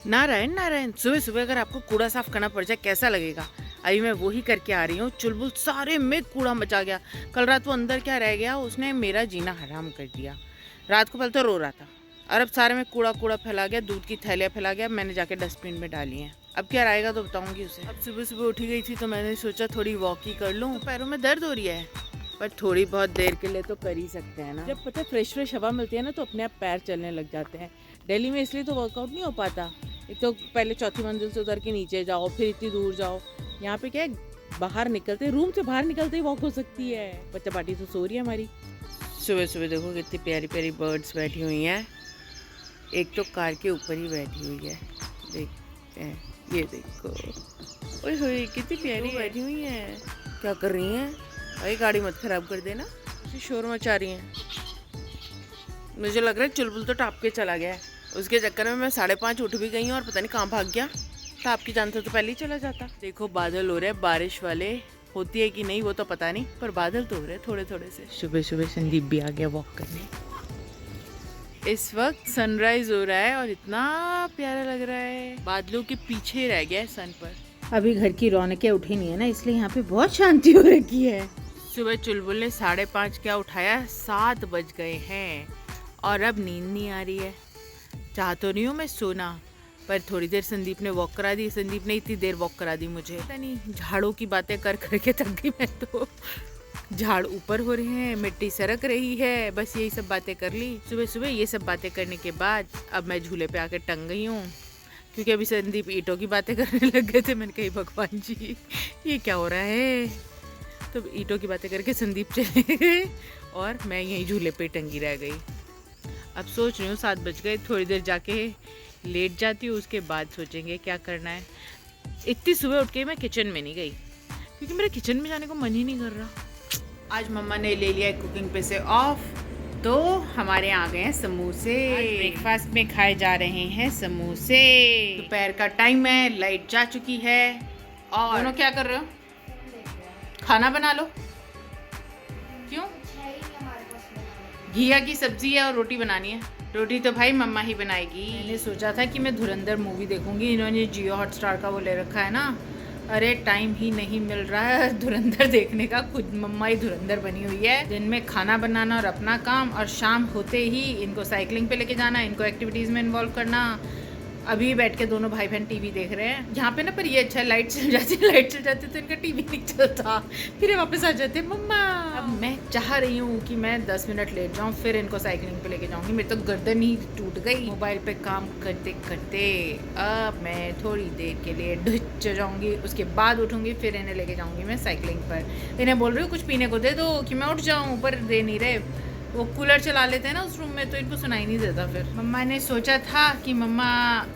नारायण नारायण, सुबह सुबह अगर आपको कूड़ा साफ करना पड़ जाए कैसा लगेगा। अभी मैं वही करके आ रही हूँ। चुलबुल सारे में कूड़ा मचा गया। कल रात वो अंदर क्या रह गया, उसने मेरा जीना हराम कर दिया। रात को पहले तो रो रहा था और अब सारे में कूड़ा कूड़ा फैला गया, दूध की थैलियाँ फैला गया। मैंने जाके डस्टबिन में डाली हैं। अब क्या रहेगा तो बताऊंगी उसे। अब सुबह सुबह उठी गई थी तो मैंने सोचा थोड़ी वॉक ही कर लूँ। पैरों में दर्द हो रही है पर थोड़ी बहुत देर के लिए तो कर ही सकते हैं ना। जब पता फ्रेश फ्रेश हवा मिलती है ना तो अपने आप पैर चलने लग जाते हैं। दिल्ली में इसलिए तो वर्कआउट नहीं हो पाता। एक तो पहले चौथी मंजिल से उतर के नीचे जाओ, फिर इतनी दूर जाओ। यहाँ पे क्या है, बाहर निकलते रूम से बाहर निकलते ही वॉक हो सकती है। बच्चा पार्टी तो सो रही है हमारी। सुबह सुबह देखो कितनी प्यारी प्यारी बर्ड्स बैठी हुई हैं। एक तो कार के ऊपर ही बैठी हुई है, देखते हैं। ये देखो, ओए होए कितनी प्यारी बैठी हुई है। क्या कर रही हैं? भाई गाड़ी मत खराब कर देना। शोर मचा रही हैं। मुझे लग रहा है चुलबुल तो टाप के चला गया है। उसके चक्कर में मैं 5:30 उठ भी गई हूँ और पता नहीं कहाँ भाग गया। टाप की जान से तो पहले ही चला जाता। देखो बादल हो रहे हैं बारिश वाले, होती है कि नहीं वो तो पता नहीं, पर बादल तो हो रहे हैं थोड़े थोड़े से। सुबह सुबह संदीप भी आ गया वॉक करने। इस वक्त सनराइज हो रहा है और इतना प्यारा लग रहा है। बादलों के पीछे रह गया है सन पर। अभी घर की रौनकें उठी नहीं है ना, इसलिए यहाँ पे बहुत शांति हो रखी है। सुबह चुलबुल ने 5:30 क्या उठाया, 7 बज गए हैं और अब नींद नहीं आ रही है। चाह तो नहीं हूँ मैं सोना, पर थोड़ी देर संदीप ने वॉक करा दी। संदीप ने इतनी देर वॉक करा दी मुझे, पता नहीं झाड़ों की बातें कर करके थक गई मैं तो। झाड़ ऊपर हो रहे हैं, मिट्टी सरक रही है, बस यही सब बातें कर ली। सुबह सुबह ये सब बातें करने के बाद अब मैं झूले पे आकर टंग गई हूँ, क्योंकि अभी संदीप ईंटों की बातें करने लग गए थे। मैंने कही भगवान जी ये क्या हो रहा है। तो ईंटों की बातें करके संदीप चले गए और मैं यहीं झूले पे टंगी रह गई। अब सोच रही हूँ 7 बज गए, थोड़ी देर जाके लेट जाती हूँ, उसके बाद सोचेंगे क्या करना है। इतनी सुबह उठ के मैं किचन में नहीं गई क्योंकि मेरा किचन में जाने को मन ही नहीं कर रहा। आज मम्मा ने ले लिया कुकिंग पे से ऑफ, तो हमारे यहाँ आ गए हैं समोसे। ब्रेकफास्ट में खाए जा रहे हैं समोसे। दोपहर का टाइम है, लाइट जा चुकी है और दोनों क्या कर रहे हो? खाना बना लो। क्यों? घिया की सब्जी है और रोटी बनानी है। रोटी तो भाई मम्मा ही बनाएगी। मैंने सोचा था कि मैं धुरंधर मूवी देखूंगी, इन्होंने जियो हॉटस्टार का वो ले रखा है ना। अरे टाइम ही नहीं मिल रहा है धुरंधर देखने का। खुद मम्मा ही धुरंधर बनी हुई है। दिन में खाना बनाना और अपना काम, और शाम होते ही इनको साइकिलिंग पे लेके जाना, इनको एक्टिविटीज़ में इन्वॉल्व करना। अभी बैठ के दोनों भाई बहन टीवी देख रहे हैं यहाँ पे ना। पर ये अच्छा, लाइट चल जाती है, लाइट चल जाती तो इनका टीवी नहीं चलता, फिर वापस आ जाते मम्मा। अब मैं चाह रही हूँ कि मैं 10 मिनट लेट जाऊँ, फिर इनको साइकिलिंग पे लेके जाऊँगी। मेरी तो गर्दन ही टूट गई मोबाइल पे काम करते करते। अब मैं थोड़ी देर के लिए ढुच जाऊँगी, उसके बाद उठूँगी, फिर इन्हें लेके जाऊँगी मैं साइकिलिंग पर। इन्हें बोल रही हूँ कुछ पीने को दे दो कि मैं उठ जाऊँ, पर दे नहीं रहे। वो कूलर चला लेते हैं ना उस रूम में, तो इनको सुनाई नहीं देता। फिर मम्मा ने सोचा था कि मम्मा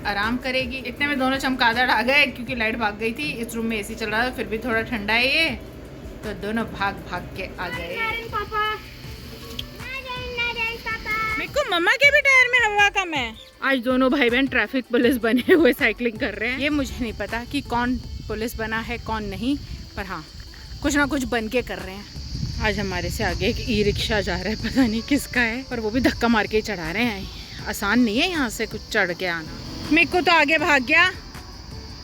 आराम करेगी, इतने में दोनों चमगादड़ आ गए क्योंकि लाइट भाग गई थी। इस रूम में एसी चल रहा था, फिर भी थोड़ा ठंडा है ये, तो दोनों भाग भाग के आ गए। मेरे को मम्मा के भी टायर में हवा कम है। आज दोनों भाई बहन ट्रैफिक पुलिस बने हुए साइकिलिंग कर रहे हैं। ये मुझे नहीं पता कि कौन पुलिस बना है कौन नहीं, पर हाँ कुछ ना कुछ बन के कर रहे हैं। आज हमारे से आगे एक ई रिक्शा जा रहा है, पता नहीं किसका है, पर वो भी धक्का मार के चढ़ा रहे हैं। आसान नहीं है यहाँ से कुछ चढ़ के आना। मेरे को तो आगे भाग गया,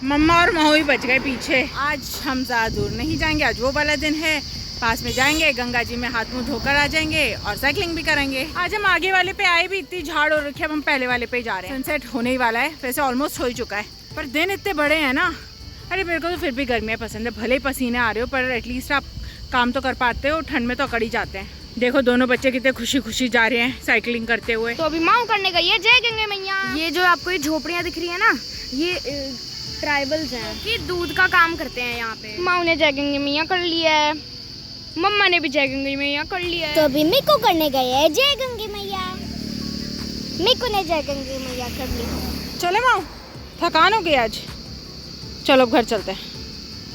मम्मा और महो ही बच गए पीछे। आज हम ज़्यादा दूर नहीं जाएंगे, आज वो वाला दिन है। पास में जाएंगे, गंगा जी में हाथ मुँह धोकर आ जाएंगे और साइकिलिंग भी करेंगे। आज हम आगे वाले पे आए भी, इतनी झाड़ हो रखी है, अब हम पहले वाले पे जा रहे हैं। सनसेट होने ही वाला है, वैसे ऑलमोस्ट हो ही चुका है, पर दिन इतने बड़े हैं ना। अरे मेरे को तो फिर भी गर्मियाँ पसंद है, भले पसीने आ रहे हो पर एटलीस्ट आप काम तो कर पाते हो। ठंड में तो अकड़ ही जाते हैं। देखो दोनों बच्चे कितने खुशी खुशी जा रहे हैं साइकिलिंग करते हुए। तो अभी माँ करने गई है जय गंगे मैया। ये जो आपको ये झोपड़ियाँ दिख रही है ना, ये ट्राइबल्स हैं कि दूध का काम करते हैं यहाँ पे। माँ ने जय गंगे मैया कर लिया है, मम्मा ने भी जय गंगे मैया कर लिया है, तो अभी मिको करने गए हैं जय गंगे मैया। मिको ने जय गंगे मैया कर ली। चले माँ, थकान हो गई आज, चलो घर चलते हैं।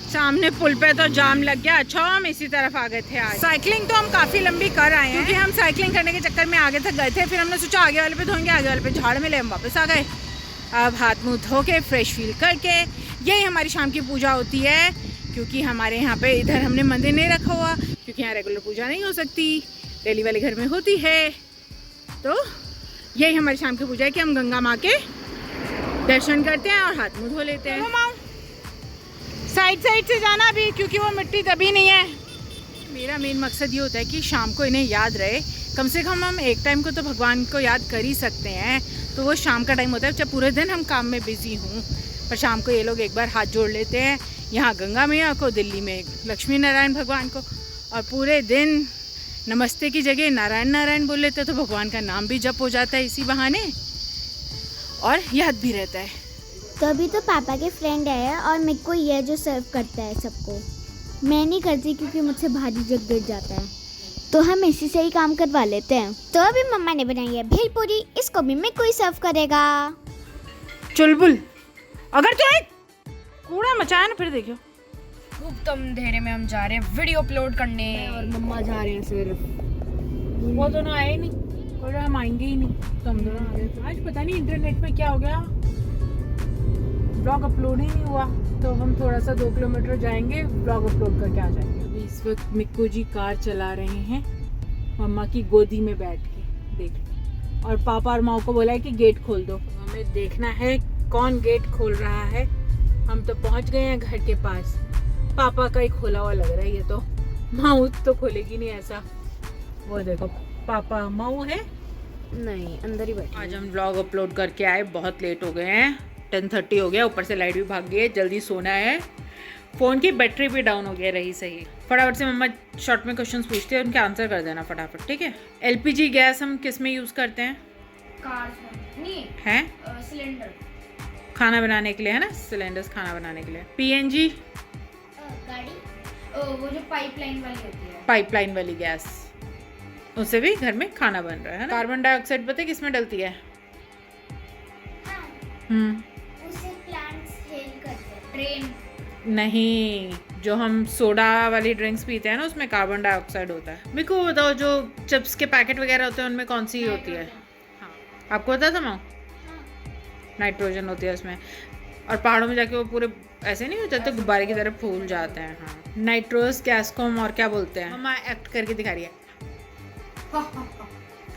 सामने पुल पे तो जाम लग गया। अच्छा हम इसी तरफ आ गए थे आज। साइकिलिंग तो हम काफी लंबी कर आए हैं, क्योंकि हम साइकिलिंग करने के चक्कर में आगे तक गए थे। फिर हमने सोचा आगे वाले पे धोएंगे, आगे वाले पे झाड़ मिले, हम वापस आ गए। अब हाथ मुंह धो के फ्रेश फील करके, यही हमारी शाम की पूजा होती है। क्योंकि हमारे यहाँ पे इधर हमने मंदिर नहीं रखा हुआ, क्योंकि यहाँ रेगुलर पूजा नहीं हो सकती, दिल्ली वाले घर में होती है। तो यही हमारी शाम की पूजा है कि हम गंगा माँ के दर्शन करते हैं और हाथ मुंह धो लेते हैं। साइड साइड से जाना भी, क्योंकि वो मिट्टी दबी नहीं है। मेरा मेन मकसद ये होता है कि शाम को इन्हें याद रहे, कम से कम हम एक टाइम को तो भगवान को याद कर ही सकते हैं। तो वो शाम का टाइम होता है जब पूरे दिन हम काम में बिजी हूँ, पर शाम को ये लोग एक बार हाथ जोड़ लेते हैं, यहाँ गंगा मैया को, दिल्ली में लक्ष्मी नारायण भगवान को, और पूरे दिन नमस्ते की जगह नारायण नारायण बोल लेते हैं। तो भगवान का नाम भी जप हो जाता है इसी बहाने और याद भी रहता है। तो अभी तो पापा के फ्रेंड है और मेरे को ये जो सर्व करता है सबको, मैं नहीं करती क्योंकि मुझसे भारी जग गिर जाता है, तो हम इसी से ही काम करवा लेते हैं। तो अभी मम्मा ने बनाई है भेलपूरी, इसको भी मेरे को ही सर्व करेगा। चुलबुल, अगर तो एक कूड़ा मचाया ना फिर देखियो। गुप्तम अंधेरे में हम जा रहे हैं वीडियो अपलोड करने और मम्मा जा रहे हैं सिर्फ। वो दोनों आए ही नहीं, बोल रहे हम आएंगे ही नहीं, तो हम दोनों आ गए। आज पता नहीं इंटरनेट में क्या हो गया, ब्लॉग अपलोड ही नहीं हुआ। तो हम थोड़ा सा 2 किलोमीटर जाएंगे, ब्लॉग अपलोड करके आ जाएंगे। अभी इस वक्त मिक्कू जी कार चला रहे हैं मम्मा की गोदी में बैठ के, देख। और पापा और माँ को बोला है कि गेट खोल दो। हमें देखना है कौन गेट खोल रहा है। हम तो पहुँच गए हैं घर के पास। पापा का ही खोला हुआ लग रहा है ये तो, माँ तो खोलेगी नहीं ऐसा। वो देखो पापा, माँ है नहीं, अंदर ही बैठे। आज हम व्लॉग अपलोड करके आए, बहुत लेट हो गए हैं, 10:30 हो गया, ऊपर से लाइट भी भाग गई है, जल्दी सोना है। फ़ोन की बैटरी भी डाउन हो गया रही सही। फटाफट से मम्मा शॉर्ट में क्वेश्चंस पूछते हैं, उनके आंसर कर देना फटाफट, ठीक है। LPG गैस हम किस में यूज़ करते हैं? हैं सिलेंडर खाना बनाने के लिए, है ना, सिलेंडर्स खाना बनाने के लिए। PNG वो जो पाइपलाइन वाली होती है, पाइपलाइन वाली गैस, उससे भी घर में खाना बन रहा है ना। कार्बन डाइऑक्साइड पता है किस में डलती है? उसे प्लांट्स हेल करते हैं। ट्रेन नहीं, जो हम सोडा वाली ड्रिंक्स पीते हैं ना, उसमें कार्बन डाइऑक्साइड होता है। मेरे को बताओ, जो चिप्स के पैकेट वगैरह होते हैं उनमें कौन सी होती है? हाँ, आपको पता था माँ? नाइट्रोजन होती है उसमें। और पहाड़ों में जाके वो पूरे ऐसे नहीं हो जाते, गुब्बारे की तरह फूल जाते हैं। हाँ, नाइट्रोस गैस को हम और क्या बोलते हैं? मम्मा एक्ट करके दिखा रही है।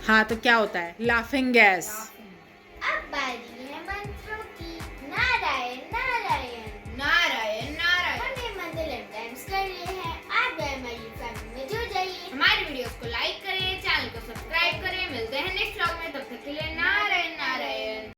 हाँ, तो क्या होता है? Laughing gas. अब बारी